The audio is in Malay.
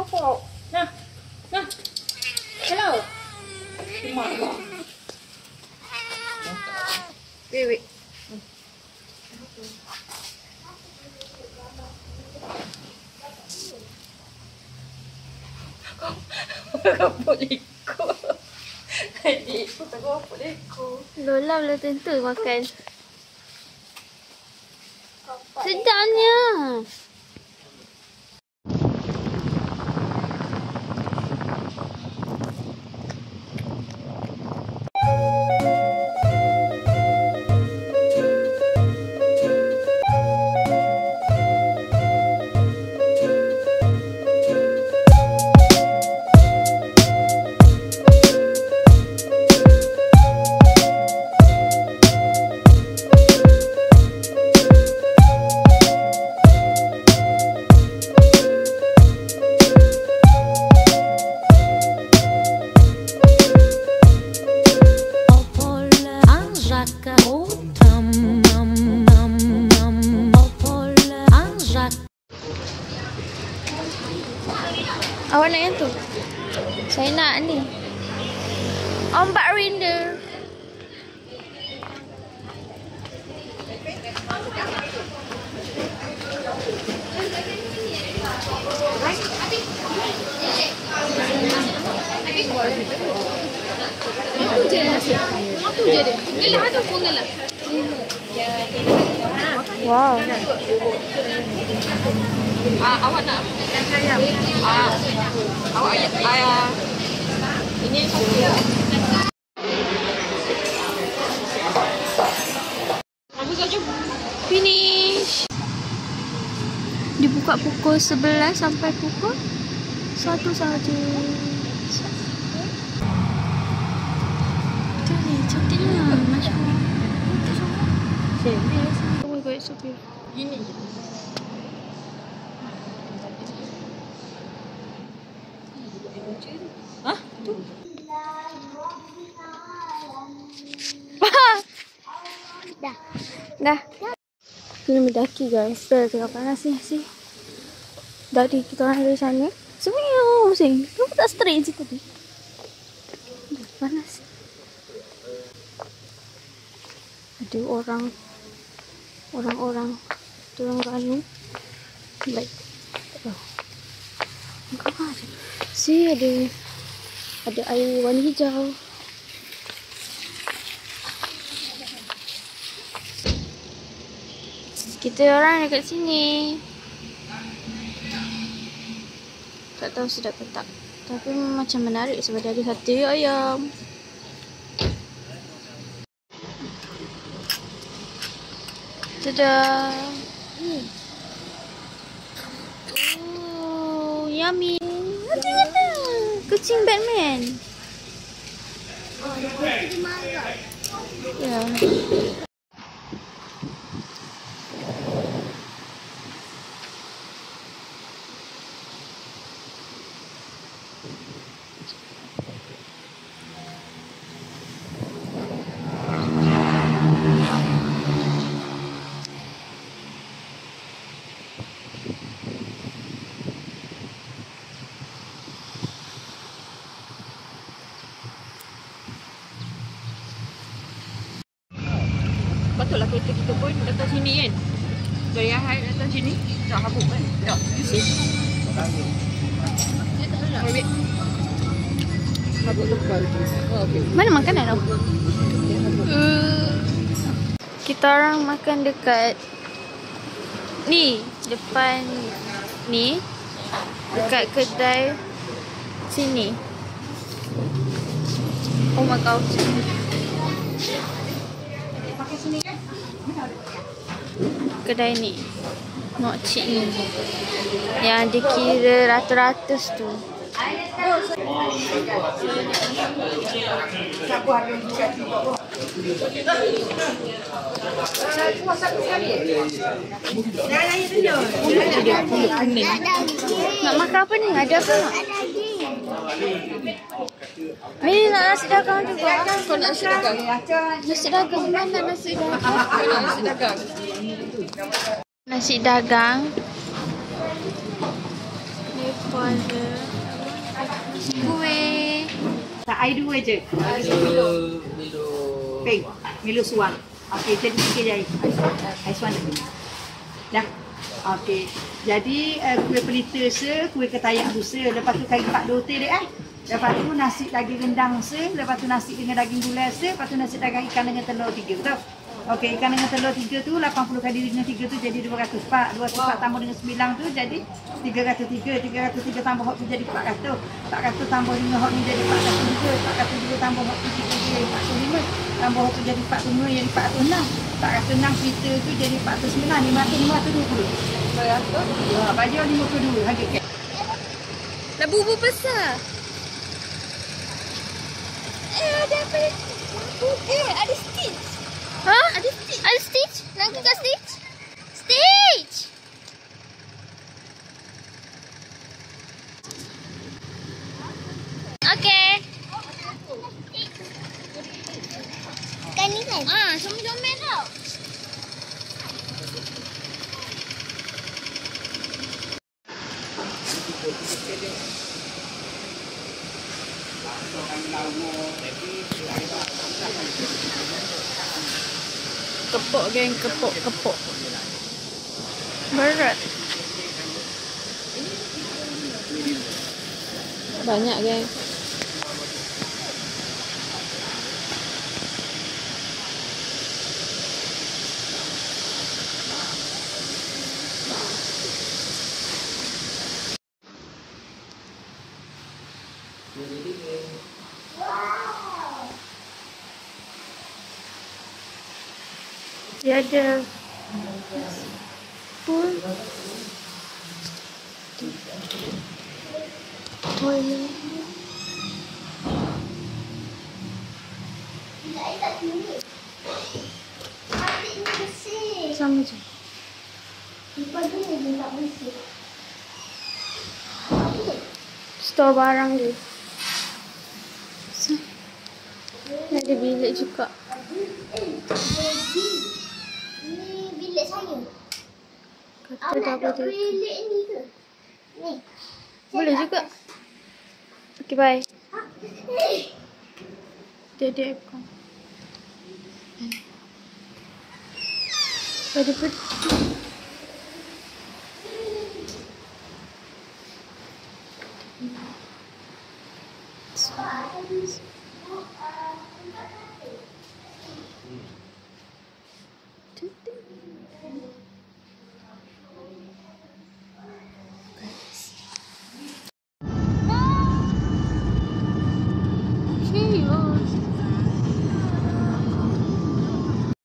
pokok. Nah. Nah. Hello. Mak. Wait. Kau boleh ikut. Adik, aku tak boleh ikut. Lola belum tentu makan. Sedapnya. Awak nak yang tu? Saya nak ni. Ombak rindu. Itu je nasi. Itu je dia. Gelah tu pun gelah. Wow. Awak nak ayam. Awak ayam. Ini satu. Bagus saja. Finish. Dibuka pukul 11 sampai pukul 1 sahaja. Cantiknya. Masya Allah. Oh my god, it's so beautiful. Gini. Hah? Tu. Dah. Kena mendaki guys. Tengah panas ni sih. Dari kita orang dari sana. Sebenarnya pusing. Kenapa tak straight je tadi? Panas. Ada orang-orang Terengganu. Like. Si ada air warna hijau. Kita orang dekat sini. Tak tahu sedap ke tak. Tapi macam menarik sebab ada sate ayam. Tada. Oh, yummy. Ada. Kucing Batman. Oh, dia marah. Ya. Patutlah kereta kita pun datang sini kan. Dari Ahad datang sini. Tak habuk kan. Tak. You see? Dia tak lelah. Habis. Habuk lepas. Oh, okay. Mana makanan tau? Kita orang makan dekat ni, depan ni, dekat kedai sini. Oh my god. Kedai ni, Mokcik ni, yang dikira ratus-ratus tu. Nak makan apa ni? Ada apa nak? Ni nak nasi dagang juga. Kau nak nasi dagang? Nasi dagang. Mana nasi dagang? Kau nak nasi dagang? Nasi dagang. ada kuih. Tak air 2 je. Milo. Peng. Milo suam. Okey, jadi 3 je air. Air suam dah. Dah. Okey. Jadi kuih pelita se, kuih ketayak tu se, lepas tu kari pak dote dek Lepas tu nasi daging rendang se, lepas tu nasi dengan daging gulai se, lepas tu nasi daging ikan dengan telur 3 betul? Okey, ikan dengan telur 3 tu 80 kali dengan 3 tu jadi 200 pak. 200 pak tambah dengan 9 tu jadi 303. 303 tambah hot tu jadi 400. 400 tambah dengan hot ni jadi 400 juga. 400 juga tambah hot tu jadi 405. Tambah hot tu jadi 405 jadi 406. 406 kita tu jadi 409. 500 tu 20. Baju 52 harga kat. Dah bubur besar. Ada apa? Ada stitch. Ha? Ada stitch. Ada stitch? Nak kat stitch? Stitch. Okey. Kan ni kan? Comel-comel tau. Kepok geng, kepok. Berat. Banyak geng. Dia ada full oil. Sama je. Store barang dia. Ada bilik juga. Bilik saya. Kata dah boleh. Bilik ni ke? Ni. Boleh juga. Okay, bye. Ni. Dia ada aircon. Ada peti.